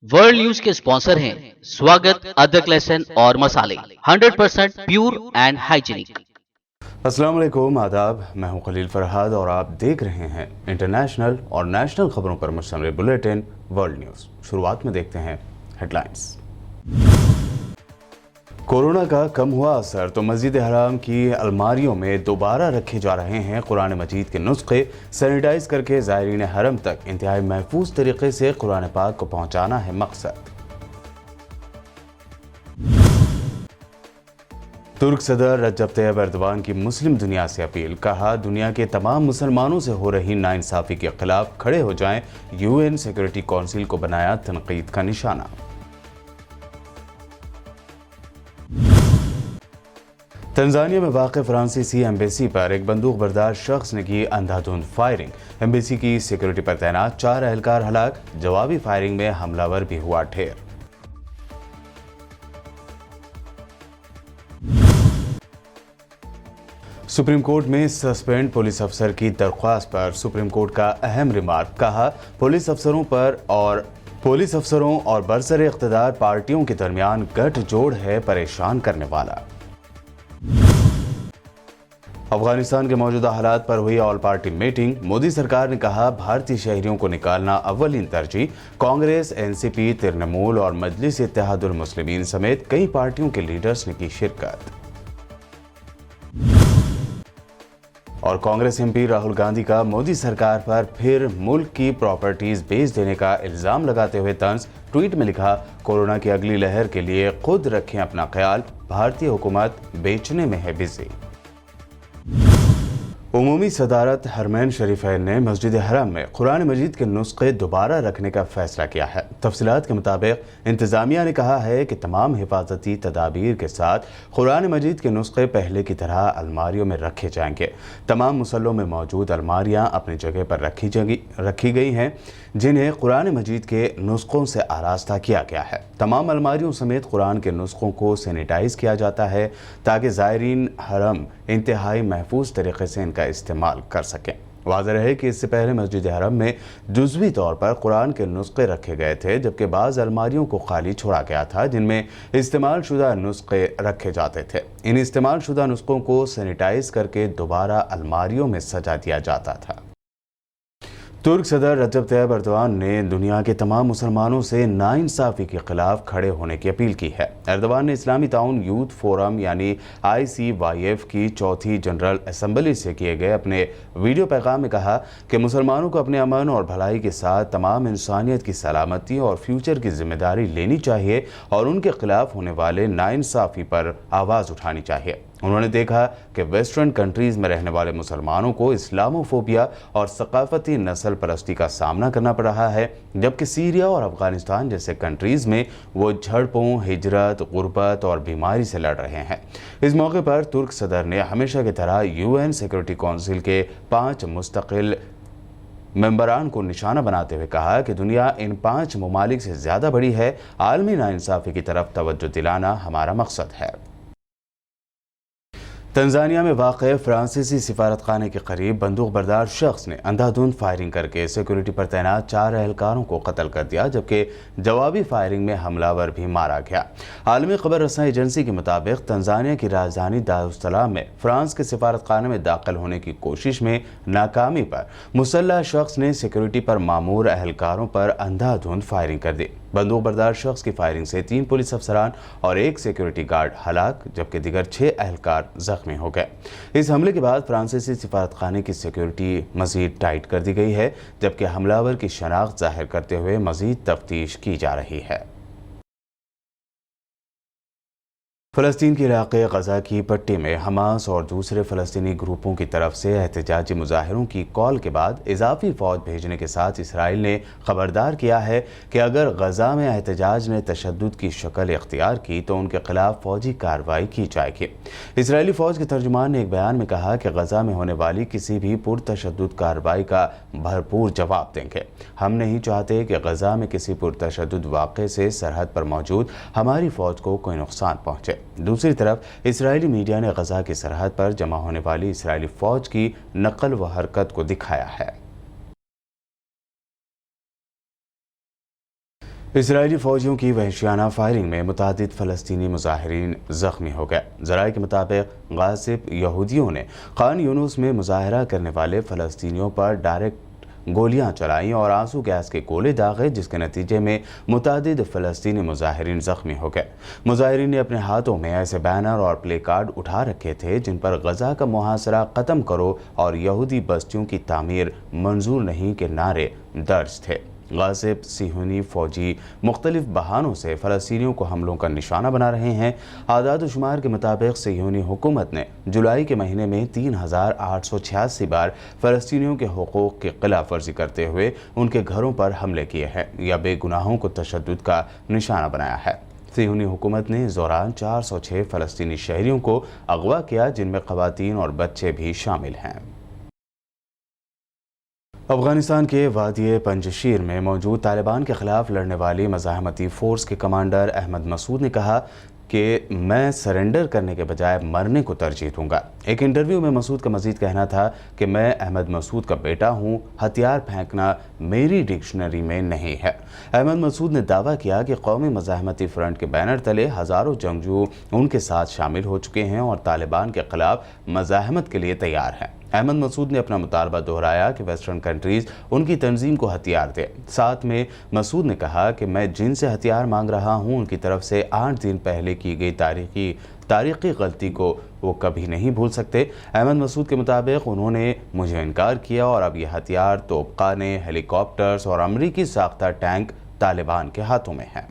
World news के sponsor हैं स्वागत, अदरक, लहसुन और मसाले 100% प्योर एंड हाइजीनिक। अस्सलाम वालेकुम, आदाब। मैं हूं खलील फरहाद और आप देख रहे हैं इंटरनेशनल और नेशनल खबरों पर मुश्तमिल बुलेटिन वर्ल्ड न्यूज़। शुरुआत में देखते हैं हेडलाइंस। कोरोना का कम हुआ असर तो मस्जिद हराम की अलमारियों में दोबारा रखे जा रहे हैं कुरान मजीद के नुस्खे। सैनिटाइज करके ज़ायरीन हरम तक इंतहाई महफूज तरीके से कुरान पाक को पहुंचाना है मकसद। तुर्क सदर रजब तैयब एर्दोगान की मुस्लिम दुनिया से अपील। कहा, दुनिया के तमाम मुसलमानों से हो रही नाइंसाफ़ी के खिलाफ खड़े हो जाएं। यूएन सिक्योरिटी काउंसिल को बनाया तनकीद का निशाना। तंजानिया में वाक़ फ्रांसीसी एम्बेसी पर एक बंदूक बरदार शख्स ने की अंधाधुंध फायरिंग। एम्बेसी की सिक्योरिटी पर तैनात 4 एहलकार हलाक। जवाबी फायरिंग में हमलावर भी हुआ ढेर। सुप्रीम कोर्ट में सस्पेंड पुलिस अफसर की दरख्वास्त पर सुप्रीम कोर्ट का अहम रिमार्क। कहा, पुलिस अफसरों और बरसर इख्तिदार पार्टियों के दरमियान गठजोड़ है परेशान करने वाला। अफगानिस्तान के मौजूदा हालात पर हुई ऑल पार्टी मीटिंग। मोदी सरकार ने कहा, भारतीय शहरियों को निकालना अव्वलीन तरजीह। कांग्रेस, एनसीपी, तृणमूल और मजलिस इत्तेहादुल मुस्लिमीन समेत कई पार्टियों के लीडर्स ने की शिरकत। और कांग्रेस एमपी राहुल गांधी का मोदी सरकार पर फिर मुल्क की प्रॉपर्टीज बेच देने का इल्जाम लगाते हुए तंज। ट्वीट में लिखा, कोरोना की अगली लहर के लिए खुद रखें अपना ख्याल, भारतीय हुकूमत बेचने में है बिजी। उमूमी सदारत हरमैन शरीफैन ने मस्जिद हरम में कुरान मजीद के नुस्खे दोबारा रखने का फैसला किया है। तफसीलात के मुताबिक इंतजामिया ने कहा है कि तमाम हिफाजती तदाबीर के साथ कुरान मजीद के नुस्खे पहले की तरह अलमारियों में रखे जाएंगे। तमाम मुसल्लों में मौजूद अलमारियां अपनी जगह पर रखी गई हैं, जिन्हें कुरान मजीद के नुस्खों से आरास्ता किया गया है। तमाम अलमारियों समेत कुरान के नुस्खों को सैनिटाइज किया जाता है ताकि ज़ायरीन हरम इंतहाई महफूज तरीके से इनका इस्तेमाल कर सकें। वाज़ेह रहे कि इससे पहले मस्जिद हरम में जुज़वी तौर पर कुरान के नुस्खे रखे गए थे, जबकि बाज़ अलमारियों को खाली छोड़ा गया था जिनमें इस्तेमाल शुदा नुस्खे रखे जाते थे। इन इस्तेमाल शुदा नुस्खों को सैनिटाइज करके दोबारा अलमारियों में सजा दिया जाता था। तुर्क सदर रजब तैयब एर्दोगान ने दुनिया के तमाम मुसलमानों से नाइंसाफ़ी के खिलाफ खड़े होने की अपील की है। एर्दोगान ने इस्लामी ताउन यूथ फोरम यानी ICYF की चौथी जनरल असम्बली से किए गए अपने वीडियो पैगाम में कहा कि मुसलमानों को अपने अमन और भलाई के साथ तमाम इंसानियत की सलामती और फ्यूचर की जिम्मेदारी लेनी चाहिए और उनके खिलाफ होने वाले नाइंसाफ़ी पर आवाज़ उठानी चाहिए। उन्होंने देखा कि वेस्टर्न कंट्रीज में रहने वाले मुसलमानों को इस्लामोफोबिया और सकाफती नस्ल परस्ती का सामना करना पड़ रहा है, जबकि सीरिया और अफगानिस्तान जैसे कंट्रीज में वो झड़पों, हिजरत, गुर्बत और बीमारी से लड़ रहे हैं। इस मौके पर तुर्क सदर ने हमेशा की तरह यूएन सिक्योरिटी काउंसिल के 5 मुस्तकिल मेंबरान को निशाना बनाते हुए कहा कि दुनिया इन 5 ममालिक से ज़्यादा बड़ी है। आलमी नाइंसाफ़ी की तरफ तवज्जो दिलाना हमारा मकसद है। तंजानिया में वाक़े फ्रांसीसी सिफारतखाने के करीब बंदूक बरदार शख्स ने अंधाधुंध फायरिंग करके सिक्योरिटी पर तैनात 4 एहलकारों को कत्ल कर दिया, जबकि जवाबी फायरिंग में हमलावर भी मारा गया। आलमी खबर रसाई एजेंसी के मुताबिक तंजानिया की राजधानी दारुस्सलाम में फ्रांस के सिफारतखाने में दाखिल होने की कोशिश में नाकामी पर मुसल्लह शख्स ने सिक्योरिटी पर मामूर एहलकारों पर अंधाधुंध फायरिंग कर दी। बंदूक बरदार शख्स की फायरिंग से 3 पुलिस अफसरान और 1 सिक्योरिटी गार्ड हलाक, जबकि दिगर 6 एहलकार जख्मी हो गए। इस हमले के बाद फ्रांसीसी सिफारतखाने की सिक्योरिटी मजीद टाइट कर दी गई है, जबकि हमलावर की शनाख्त जाहिर करते हुए मजीद तफ्तीश की जा रही है। फ़लस्तीन के इलाके गज़ा की पट्टी में हमास और दूसरे फ़लस्तीनी ग्रुपों की तरफ से एहतजाजी मुजाहिरों की कॉल के बाद इजाफी फ़ौज भेजने के साथ इसराइल ने खबरदार किया है कि अगर गज़ा में एहतजाज ने तशद्दुद की शक्ल इख्तियार की तो उनके खिलाफ फ़ौजी कार्रवाई की जाएगी। इसराइली फ़ौज के तर्जुमान ने एक बयान में कहा कि गज़ा में होने वाली किसी भी पुरतशद्दुद कार्रवाई का भरपूर जवाब देंगे। हम नहीं चाहते कि गज़ा में किसी पुरतशद्दुद वाक़े से सरहद पर मौजूद हमारी फ़ौज को कोई नुकसान पहुँचे। दूसरी तरफ इसराइली मीडिया ने गज़ा की सरहद पर जमा होने वाली इसराइली फ़ौज की नकल व हरकत को दिखाया है। اسرائیلی فوجیوں کی وحشیانہ فائرنگ میں متعدد فلسطینی مظاہرین زخمی ہو گئے۔ ذرائع کے مطابق غاصب یہودیوں نے خان یونس میں مظاہرہ کرنے والے فلسطینیوں پر ڈائریکٹ گولیاں چلائیں اور آنسو گیس کے گولے داغے، جس کے نتیجے میں متعدد فلسطینی مظاہرین زخمی ہو گئے۔ مظاہرین نے اپنے ہاتھوں میں ایسے بینر اور پلے کارڈ اٹھا رکھے تھے جن پر غزہ کا محاصرہ ختم کرو اور یہودی بستیوں کی تعمیر منظور نہیں کے نعرے درج تھے۔ غاصب صہیونی فوجی مختلف بہانوں سے فلسطینیوں کو حملوں کا نشانہ بنا رہے ہیں۔ اعداد و شمار کے مطابق صہیونی حکومت نے جولائی کے مہینے میں 3886 بار فلسطینیوں کے حقوق کی خلاف ورزی کرتے ہوئے ان کے گھروں پر حملے کیے ہیں یا بے گناہوں کو تشدد کا نشانہ بنایا ہے۔ صہیونی حکومت نے اس دوران 406 فلسطینی شہریوں کو اغوا کیا، جن میں خواتین اور بچے بھی شامل ہیں۔ افغانستان کے وادی پنجشیر میں موجود طالبان کے خلاف لڑنے والی مزاحمتی فورس کے کمانڈر احمد مسعود نے کہا کہ میں سرنڈر کرنے کے بجائے مرنے کو ترجیح دوں گا۔ ایک انٹرویو میں مسعود کا مزید کہنا تھا کہ میں احمد مسعود کا بیٹا ہوں، ہتھیار پھینکنا میری ڈکشنری میں نہیں ہے۔ احمد مسعود نے دعویٰ کیا کہ قومی مزاحمتی فرنٹ کے بینر تلے ہزاروں جنگجو ان کے ساتھ شامل ہو چکے ہیں اور طالبان کے خلاف مزاحمت کے لیے تیار ہیں۔ احمد مسعود نے اپنا مطالبہ دہرایا کہ ویسٹرن کنٹریز ان کی تنظیم کو ہتھیار دے۔ ساتھ میں مسعود نے کہا کہ میں جن سے ہتھیار مانگ رہا ہوں ان کی طرف سے 8 دن پہلے کی گئی تاریخی غلطی کو وہ کبھی نہیں بھول سکتے۔ احمد مسعود کے مطابق انہوں نے مجھے انکار کیا اور اب یہ ہتھیار، توپ خانے، ہیلی کاپٹرز اور امریکی ساختہ ٹینک طالبان کے ہاتھوں میں ہیں۔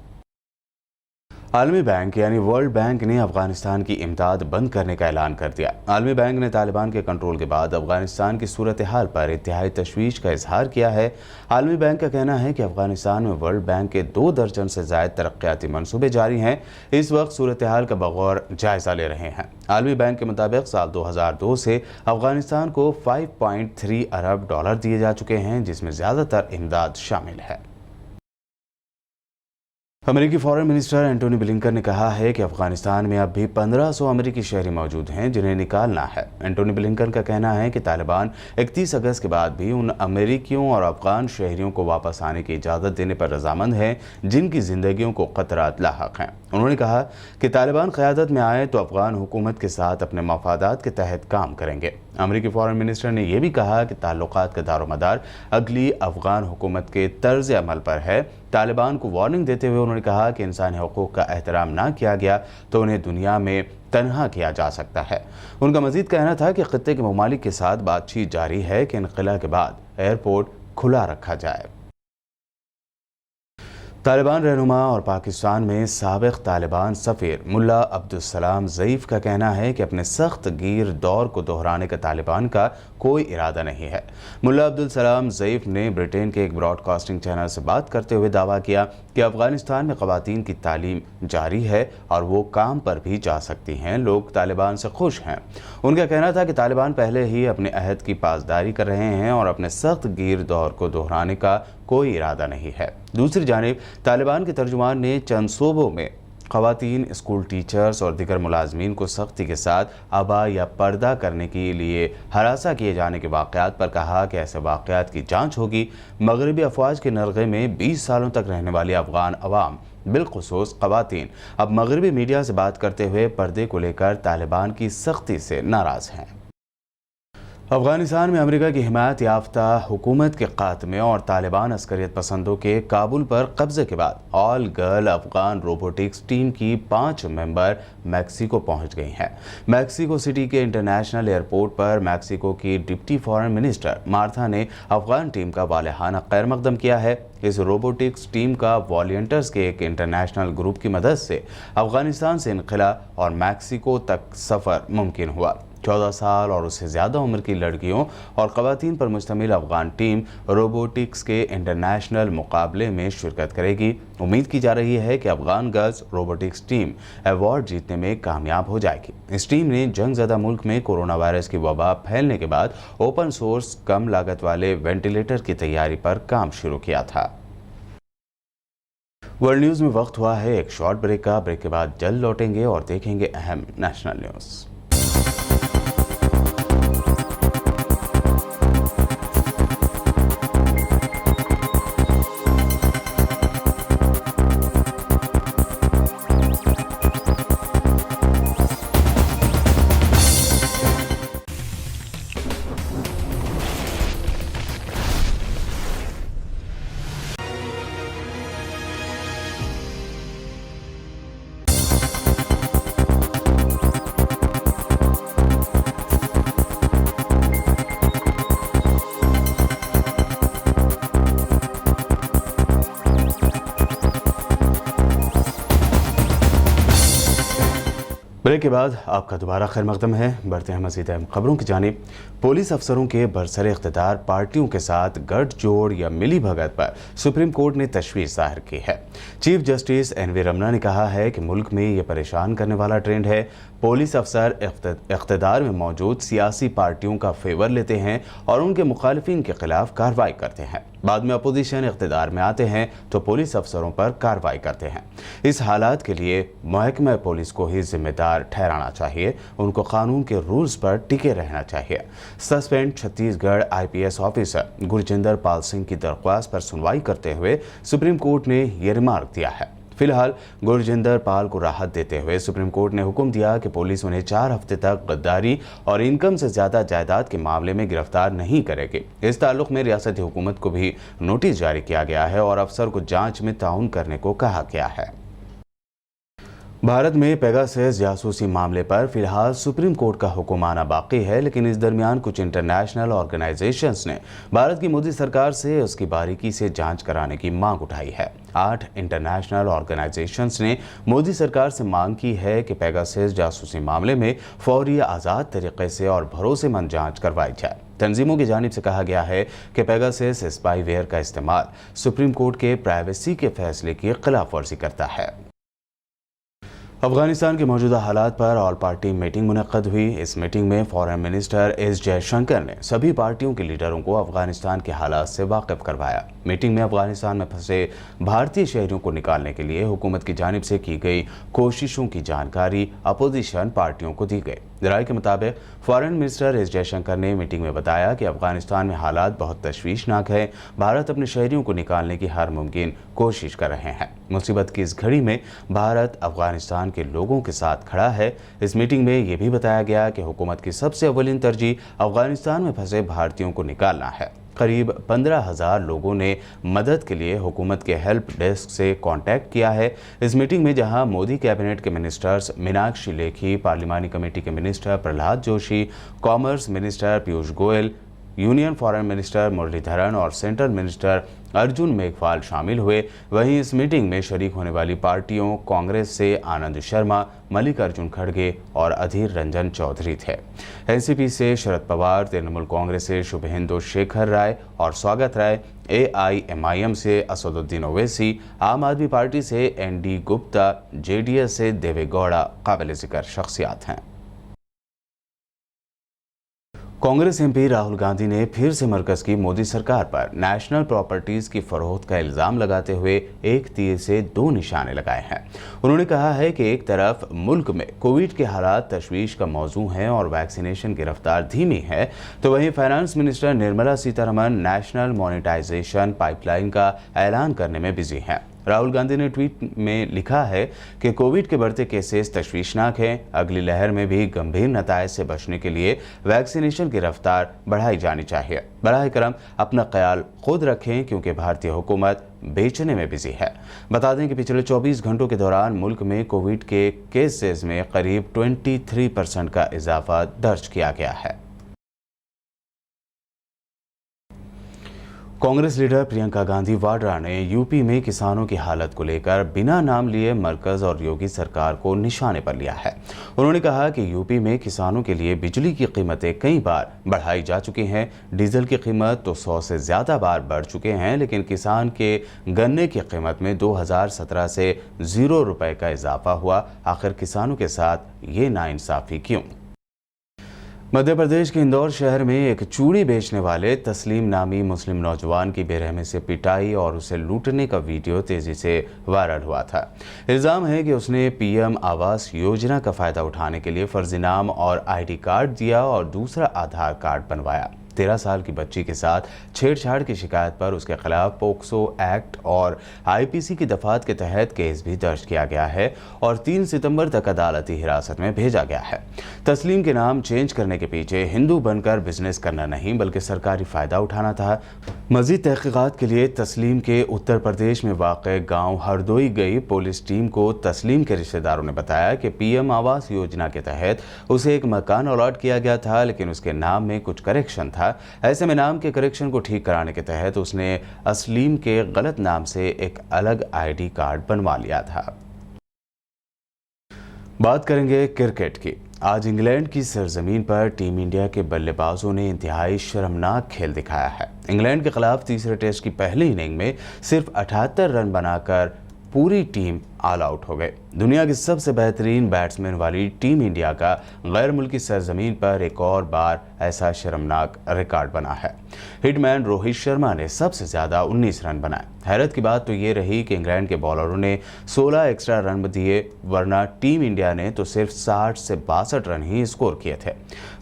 عالمی بینک یعنی ورلڈ بینک نے افغانستان کی امداد بند کرنے کا اعلان کر دیا۔ عالمی بینک نے طالبان کے کنٹرول کے بعد افغانستان کی صورتحال پر انتہائی تشویش کا اظہار کیا ہے۔ عالمی بینک کا کہنا ہے کہ افغانستان میں ورلڈ بینک کے 2 درجن سے زائد ترقیاتی منصوبے جاری ہیں، اس وقت صورتحال کا بغور جائزہ لے رہے ہیں۔ عالمی بینک کے مطابق سال 2002 سے افغانستان کو $5.3 ارب دیے جا چکے ہیں، جس میں زیادہ تر امداد شامل ہے۔ امریکی فارن منسٹر اینٹونی بلنکن نے کہا ہے کہ افغانستان میں اب بھی 1500 امریکی شہری موجود ہیں جنہیں نکالنا ہے۔ اینٹونی بلنکن کا کہنا ہے کہ طالبان 31 اگست کے بعد بھی ان امریکیوں اور افغان شہریوں کو واپس آنے کی اجازت دینے پر رضامند ہیں جن کی زندگیوں کو خطرات لاحق ہیں۔ انہوں نے کہا کہ طالبان قیادت میں آئے تو افغان حکومت کے ساتھ اپنے مفادات کے تحت کام کریں گے۔ امریکی فارن منسٹر نے یہ بھی کہا کہ تعلقات کا دار و مدار اگلی افغان حکومت کے طرز عمل پر ہے۔ طالبان کو وارننگ دیتے ہوئے انہوں نے کہا کہ انسانی حقوق کا احترام نہ کیا گیا تو انہیں دنیا میں تنہا کیا جا سکتا ہے۔ ان کا مزید کہنا تھا کہ خطے کے ممالک کے ساتھ بات چیت جاری ہے کہ انخلا کے بعد ایئرپورٹ کھلا رکھا جائے۔ طالبان رہنما اور پاکستان میں سابق طالبان سفیر ملا عبدالسلام ضعیف کا کہنا ہے کہ اپنے سخت گیر دور کو دہرانے کا طالبان کا کوئی ارادہ نہیں ہے۔ ملا عبدالسلام ضعیف نے برٹین کے ایک براڈ کاسٹنگ چینل سے بات کرتے ہوئے دعویٰ کیا کہ افغانستان میں خواتین کی تعلیم جاری ہے اور وہ کام پر بھی جا سکتی ہیں، لوگ طالبان سے خوش ہیں۔ ان کا کہنا تھا کہ طالبان پہلے ہی اپنے عہد کی پاسداری کر رہے ہیں اور اپنے سخت گیر دور کو دہرانے کا کوئی ارادہ نہیں ہے۔ دوسری جانب طالبان کے ترجمان نے چند صوبوں میں خواتین اسکول ٹیچرز اور دیگر ملازمین کو سختی کے ساتھ عبا یا پردہ کرنے کے لیے ہراساں کیے جانے کے واقعات پر کہا کہ ایسے واقعات کی جانچ ہوگی۔ مغربی افواج کے نرغے میں 20 سالوں تک رہنے والی افغان عوام بالخصوص خواتین اب مغربی میڈیا سے بات کرتے ہوئے پردے کو لے کر طالبان کی سختی سے ناراض ہیں۔ افغانستان میں امریکہ کی حمایت یافتہ حکومت کے خاتمے اور طالبان عسکریت پسندوں کے کابل پر قبضے کے بعد آل گرل افغان روبوٹکس ٹیم کی 5 ممبر میکسیکو پہنچ گئی ہیں۔ میکسیکو سٹی کے انٹرنیشنل ایئرپورٹ پر میکسیکو کی ڈپٹی فارن منسٹر مارتھا نے افغان ٹیم کا والہانہ خیر مقدم کیا ہے۔ اس روبوٹکس ٹیم کا والنٹیئرز کے ایک انٹرنیشنل گروپ کی مدد سے افغانستان سے انخلا اور میکسیکو تک سفر ممکن ہوا۔ 14 سال اور اس سے زیادہ عمر کی لڑکیوں اور خواتین پر مشتمل افغان ٹیم روبوٹکس کے انٹرنیشنل مقابلے میں شرکت کرے گی۔ امید کی جا رہی ہے کہ Afghan girls robotics team award جیتنے میں کامیاب ہو جائے گی۔ اس ٹیم نے جنگ زدہ ملک میں کورونا وائرس کی وبا پھیلنے کے بعد اوپن سورس کم لاگت والے وینٹیلیٹر کی تیاری پر کام شروع کیا تھا۔ ورلڈ نیوز میں وقت ہوا ہے ایک شارٹ بریک کا۔ بریک کے بعد جلد لوٹیں گے اور دیکھیں گے اہم نیشنل نیوز۔ ब्रेक के बाद आपका दोबारा खैर मकदम है। बढ़ते हैं मज़ीद अहम खबरों की जानिब। पुलिस अफसरों के बरसरे इख्तिदार पार्टियों के साथ गठजोड़ या मिली भगत पर सुप्रीम कोर्ट ने तशवीश जाहिर की है। Chief justice NV. रमन्ना ने कहा है कि मुल्क में ये परेशान करने वाला ट्रेंड है। पुलिस अफसर इख्तिदार में मौजूद सियासी पार्टियों का फेवर लेते हैं और उनके मुखालिफिन के खिलाफ कार्रवाई करते हैं। बाद में अपोजिशन इख्तिदार में आते हैं तो पुलिस अफसरों पर कार्रवाई करते हैं। इस हालात के लिए महकमा पुलिस को ही जिम्मेदार ठहराना चाहिए। उनको कानून के रूल्स पर टिके रहना चाहिए। Suspend Chhattisgarh IPS officer Gurjinder Pal Singh की दरख्वास्त पर सुनवाई करते हुए सुप्रीम कोर्ट ने यह रिमार्क दिया है। फिलहाल गुरजिंदर पाल को राहत देते हुए सुप्रीम कोर्ट ने हुक्म दिया कि पुलिस उन्हें 4 हफ्ते तक गद्दारी और इनकम से ज्यादा जायदाद के मामले में गिरफ्तार नहीं करेगी। इस ताल्लुक में रियासती हुकूमत को भी नोटिस जारी किया गया है और अफसर को जांच में ताउन करने को कहा गया है। भारत में पेगासस जासूसी मामले पर फिलहाल सुप्रीम कोर्ट का हुक्म आना बाकी है, लेकिन इस दरमियान कुछ इंटरनेशनल ऑर्गेनाइजेशंस ने भारत की मोदी सरकार से उसकी बारीकी से जांच कराने की मांग उठाई है। 8 इंटरनेशनल ऑर्गेनाइजेशंस ने मोदी सरकार से मांग की है कि पेगासस जासूसी मामले में फौरी आज़ाद तरीके से और भरोसेमंद जांच करवाई जाए। तंजीमों की जानिब से कहा गया है कि पेगासस स्पाईवेयर का इस्तेमाल सुप्रीम कोर्ट के प्राइवेसी के फैसले की खिलाफ वर्जी करता है। अफगानिस्तान के मौजूदा हालात पर ऑल पार्टी मीटिंग मुनक्कद हुई। इस मीटिंग में फॉरेन मिनिस्टर एस जयशंकर ने सभी पार्टियों के लीडरों को अफगानिस्तान के हालात से वाकिफ करवाया। मीटिंग में अफगानिस्तान में फंसे भारतीय शहरियों को निकालने के लिए हुकूमत की जानिब से की गई कोशिशों की जानकारी अपोजिशन पार्टियों को दी गई। राय के मुताबिक फॉरेन मिनिस्टर एस जयशंकर ने मीटिंग में बताया कि अफगानिस्तान में हालात बहुत तशवीशनाक है। भारत अपने शहरियों को निकालने की हर मुमकिन कोशिश कर रहे हैं। मुसीबत की इस घड़ी में भारत अफगानिस्तान के लोगों के साथ खड़ा है। इस मीटिंग में ये भी बताया गया कि हुकूमत की सबसे अव्वलीन तरजीह अफगानिस्तान में फंसे भारतीयों को निकालना है। करीब 15,000 लोगों ने मदद के लिए हुकूमत के हेल्प डेस्क से कांटेक्ट किया है। इस मीटिंग में जहां मोदी कैबिनेट के मिनिस्टर्स मीनाक्षी लेखी, पार्लिमानी कमेटी के minister Pralhad Joshi, commerce minister Piyush Goyal, union foreign minister Muraleedharan और सेंट्रल मिनिस्टर अर्जुन मेघवाल शामिल हुए। वहीं इस मीटिंग में शरीक होने वाली पार्टियों कांग्रेस से आनंद शर्मा, मल्लिकार्जुन खड़गे और अधीर रंजन चौधरी थे। एनसीपी से शरद पवार, तृणमूल कांग्रेस से शुभेंदु शेखर राय और स्वागत राय, AIMIM से असदुद्दीन ओवैसी, आम आदमी पार्टी से ND गुप्ता, JDS से देवेगौड़ा काबिल जिक्र शख्सियात हैं। कांग्रेस MP राहुल गांधी ने फिर से मरकज की मोदी सरकार पर नेशनल प्रॉपर्टीज की फरोख्त का इल्जाम लगाते हुए एक तीर से 2 निशाने लगाए हैं। उन्होंने कहा है कि एक तरफ मुल्क में कोविड के हालात तशवीश का मौजू हैं और वैक्सीनेशन की रफ्तार धीमी है, तो वहीं finance minister Nirmala Sitharaman national monetisation pipeline का ऐलान करने में बिजी हैं। राहुल गांधी ने ट्वीट में लिखा है कि कोविड के बढ़ते केसेस तशवीशनाक हैं। अगली लहर में भी गंभीर नतायज से बचने के लिए वैक्सीनेशन की रफ्तार बढ़ाई जानी चाहिए। बराह करम अपना ख्याल खुद रखें क्योंकि भारतीय हुकूमत बेचने में बिजी है। बता दें कि पिछले 24 घंटों के दौरान मुल्क में कोविड के केसेस में करीब 23% का इजाफा दर्ज किया गया है। कांग्रेस लीडर प्रियंका गांधी वाड्रा ने यूपी में किसानों की हालत को लेकर बिना नाम लिए मरकज और योगी सरकार को निशाने पर लिया है। उन्होंने कहा कि यूपी में किसानों के लिए बिजली की कीमतें कई बार बढ़ाई जा चुकी हैं। डीजल की कीमत तो 100 से ज़्यादा बार बढ़ चुके हैं, लेकिन किसान के गन्ने की कीमत में 2017 से 0 रुपये का इजाफा हुआ। आखिर किसानों के साथ ये नाइंसाफ़ी क्यों? मध्य प्रदेश के इंदौर शहर में एक चूड़ी बेचने वाले तस्लीम नामी मुस्लिम नौजवान की बेरहमी से पिटाई और उसे लूटने का वीडियो तेजी से वायरल हुआ था। इल्ज़ाम है कि उसने PM आवास योजना का फ़ायदा उठाने के लिए फर्जी नाम और ID कार्ड दिया और दूसरा आधार कार्ड बनवाया। 13 साल की बच्ची के साथ छेड़छाड़ की शिकायत पर उसके खिलाफ पोक्सो एक्ट और IPC की दफात के तहत केस भी दर्ज किया गया है और 3 सितंबर तक अदालती हिरासत में भेजा गया है। तस्लीम के नाम चेंज करने के पीछे हिंदू बनकर बिजनेस करना नहीं बल्कि सरकारी फ़ायदा उठाना था। मज़ीद तहकीकात के लिए तस्लीम के उत्तर प्रदेश में वाक़ गाँव हरदोई गई पुलिस टीम को तस्लीम के रिश्तेदारों ने बताया कि PM आवास योजना के तहत उसे एक मकान अलॉट किया गया था, लेकिन उसके नाम में कुछ करेक्शन था। ऐसे में नाम के करेक्शन को ठीक कराने के तहत उसने असलीम के गलत नाम से एक अलग ID कार्ड बनवा लिया था। بات کریں گے کرکٹ کی۔ آج انگلینڈ کی سرزمین پر ٹیم انڈیا کے بلے بازوں نے انتہائی شرمناک کھیل دکھایا ہے۔ انگلینڈ کے خلاف تیسرے ٹیسٹ کی پہلی اننگ میں صرف 78 رن بنا کر پوری ٹیم آل آؤٹ ہو گئے۔ دنیا کی سب سے بہترین بیٹسمین والی ٹیم انڈیا کا غیر ملکی سرزمین پر ایک اور بار ایسا شرمناک ریکارڈ بنا ہے۔ ہٹ مین روہت شرما نے سب سے زیادہ 19 رن بنائے۔ حیرت کی بات تو یہ رہی کہ انگلینڈ کے بالروں نے 16 ایکسٹرا رن دیے، ورنہ ٹیم انڈیا نے تو صرف 60 سے 62 رن ہی اسکور کیے تھے۔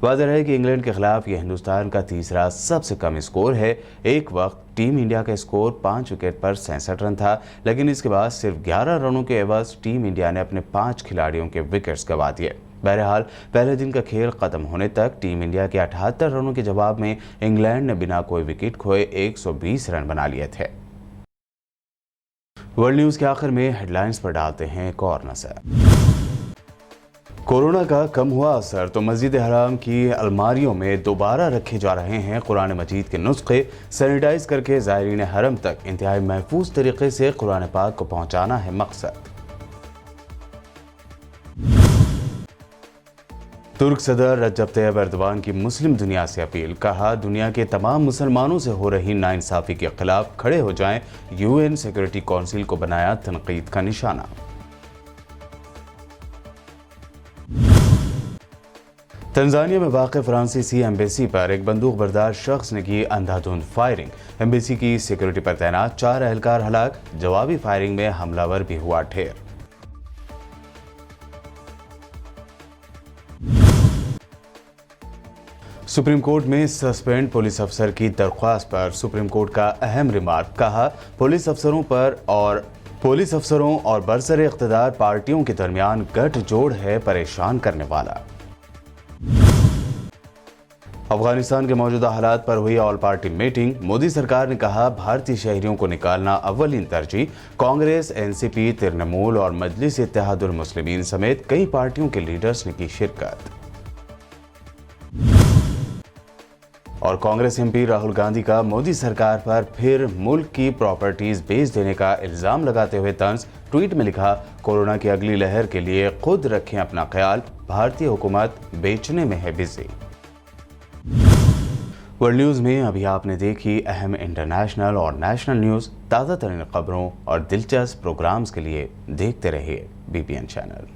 واضح ہے کہ انگلینڈ کے خلاف یہ ہندوستان کا تیسرا سب سے کم اسکور ہے۔ ایک وقت ٹیم انڈیا کا اسکور 5 وکٹ پر 66 رن تھا، لیکن اس کے بعد صرف 11 رنوں کے عوض ٹیم انڈیا نے اپنے 5 کھلاڑیوں کے وکٹس گنوا دیے۔ بہرحال پہلے دن کا کھیل ختم ہونے تک ٹیم انڈیا کے 78 رنوں کے جواب میں انگلینڈ نے بنا کوئی وکٹ کھوئے 120 رن بنا لیے تھے۔ ورلڈ نیوز کے آخر میں ہیڈ لائنز پر ڈالتے ہیں ایک اور نظر۔ کورونا کا کم ہوا اثر تو مسجد حرام کی الماریوں میں دوبارہ رکھے جا رہے ہیں قرآن مجید کے نسخے۔ سینیٹائز کر کے زائرین حرم تک انتہائی محفوظ طریقے سے قرآن پاک کو پہنچانا ہے مقصد۔ ترک صدر رجب طیب ایردوان کی مسلم دنیا سے اپیل، کہا دنیا کے تمام مسلمانوں سے ہو رہی ناانصافی کے خلاف کھڑے ہو جائیں۔ UN سیکورٹی کونسل کو بنایا تنقید کا نشانہ۔ تنزانیہ میں واقع فرانسیسی ایمبیسی پر ایک بندوق بردار شخص نے کی اندھا دھند فائرنگ۔ ایمبیسی کی سیکورٹی پر تعینات 4 اہلکار ہلاک، جوابی فائرنگ میں حملہ ور بھی ہوا ڈھیر۔ سپریم کورٹ میں سسپینڈ پولیس افسر کی درخواست پر سپریم کورٹ کا اہم ریمارک، کہا پولیس افسروں اور برسر اقتدار پارٹیوں کے درمیان گٹھ جوڑ ہے پریشان کرنے والا۔ افغانستان کے موجودہ حالات پر ہوئی آل پارٹی میٹنگ، مودی سرکار نے کہا بھارتی شہریوں کو نکالنا اولین ترجیح۔ کانگریس، NCP، ترنمول اور مجلس اتحاد المسلمین سمیت کئی پارٹیوں کے لیڈرز نے کی شرکت۔ اور کانگریس MP راہل گاندھی کا مودی سرکار پر پھر ملک کی پراپرٹیز بیچ دینے کا الزام لگاتے ہوئے طنز۔ ٹویٹ میں لکھا کورونا کی اگلی لہر کے لیے خود رکھیں اپنا خیال، بھارتی حکومت بیچنے میں ہے بزی۔ ورلڈ نیوز میں ابھی آپ نے دیکھی اہم انٹرنیشنل اور نیشنل نیوز۔ تازہ ترین خبروں اور دلچسپ پروگرامز کے لیے دیکھتے رہیے BPN چینل۔